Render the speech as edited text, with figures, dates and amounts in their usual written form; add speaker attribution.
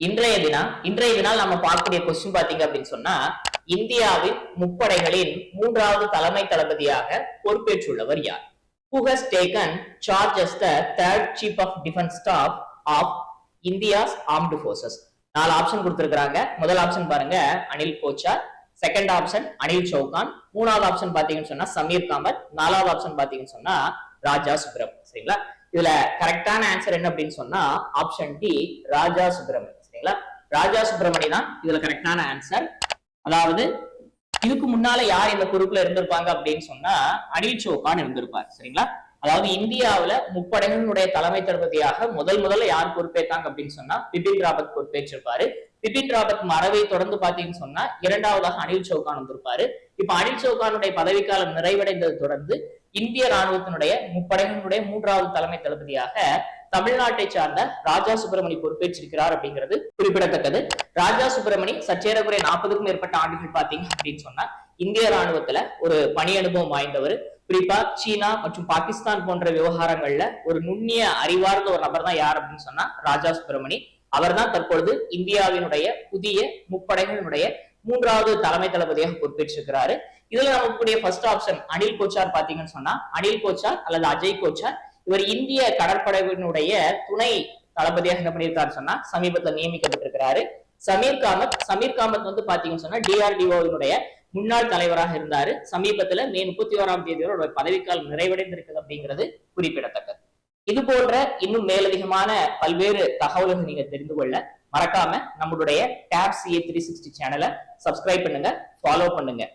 Speaker 1: இன்றைய தினம் நம்ம பார்க்கக்கூடிய கொஸ்டின் பாத்தீங்க அப்படின்னு சொன்னா, இந்தியாவின் முப்படைகளின் 3வது தலைமை தளபதியாக பொறுப்பேற்றுள்ளவர் யார்? Who has taken charge as the third chief of defense staff of India's armed forces? 4 option கொடுத்திருக்காங்க. முதல் ஆப்ஷன் பாருங்க அனில் கோச்சார், செகண்ட் ஆப்ஷன் அனில் சௌகான், 3வது ஆப்ஷன் பாத்தீங்கன்னு சொன்னா சமீர் காமத், 4வது ஆப்ஷன் பாத்தீங்கன்னு சொன்னா ராஜா சுப்ரம். சரிங்களா? இதுல கரெக்டான ஆன்சர் என்ன அப்படின்னு சொன்னா ஆப்ஷன் டி ராஜா சுப்ரமணி. சரிங்களா? ராஜா சுப்ரமணி தான் இதுல கரெக்டான ஆன்சர். அதாவது இதுக்கு முன்னால யார் இந்த பொறுப்புல இருந்திருப்பாங்க அப்படின்னு சொன்னா அனில் சௌகான் இருந்திருப்பார். சரிங்களா? அதாவது இந்தியாவில முப்படைகளுடைய தலைமை தளபதியாக முதல்ல யார் பொறுப்பேற்றாங்க அப்படின்னு சொன்னா பிபின் ராவத் பொறுப்பேற்றிருப்பாரு. பிபின் ராவத் மறைவை தொடர்ந்து பாத்தீங்கன்னு சொன்னா 2வதாக அனில் சௌகான் வந்திருப்பாரு. இப்ப அனில் சௌகானுடைய பதவிக்காலம் நிறைவடைந்தது தொடர்ந்து இந்திய ராணுவத்தினுடைய முப்படைகளுடைய 3வது தலைமை தளபதியாக தமிழ்நாட்டை சார்ந்த ராஜா சுப்ரமணி பொறுப்பேற்றிருக்கிறார் அப்படிங்கிறது குறிப்பிடத்தக்கது. ராஜா சுப்ரமணி சற்றேறக்குறைய 40க்கும் மேற்பட்ட ஆண்டுகள் பாத்தீங்க அப்படின்னு சொன்னா இந்திய ராணுவத்துல ஒரு பணி அனுபவம் வாய்ந்தவர். குறிப்பா சீனா மற்றும் பாகிஸ்தான் போன்ற விவகாரங்கள்ல ஒரு நுண்ணிய அறிவார்ந்த ஒரு நபர் தான் யார் அப்படின்னு சொன்னா ராஜா சுப்ரமணி. அவர் தான் தற்பொழுது இந்தியாவினுடைய புதிய முப்படைகளினுடைய 3வது தலைமை தளபதியாக பொறுப்பேற்றிருக்கிறாரு. இதுல நமக்கு ஃபர்ஸ்ட் ஆப்ஷன் அனில் கோச்சார் பாத்தீங்கன்னு சொன்னா அனில் கோச்சார் அல்லது அஜய் கோச்சார். இவர் இந்திய கடற்படையினுடைய துணை தளபதியாக என்ன பண்ணியிருக்காரு சொன்னா சமீபத்தில் நியமிக்கப்பட்டிருக்கிறாரு. சமீர் காமத் வந்து பாத்தீங்கன்னு சொன்னா டிஆர்டிஓவினுடைய முன்னாள் தலைவராக இருந்தாரு. சமீபத்துல மே 31ஆம் தேதியோட பதவிக்காலம் நிறைவடைந்திருக்குது அப்படிங்கிறது குறிப்பிடத்தக்கது. இது போன்ற இன்னும் மேலதிகமான பல்வேறு தகவல்கள் நீங்க தெரிந்து கொள்ள மறக்காம நம்மளுடைய டாப் CA 360 சேனலை சப்ஸ்கிரைப் பண்ணுங்க, ஃபாலோ பண்ணுங்க.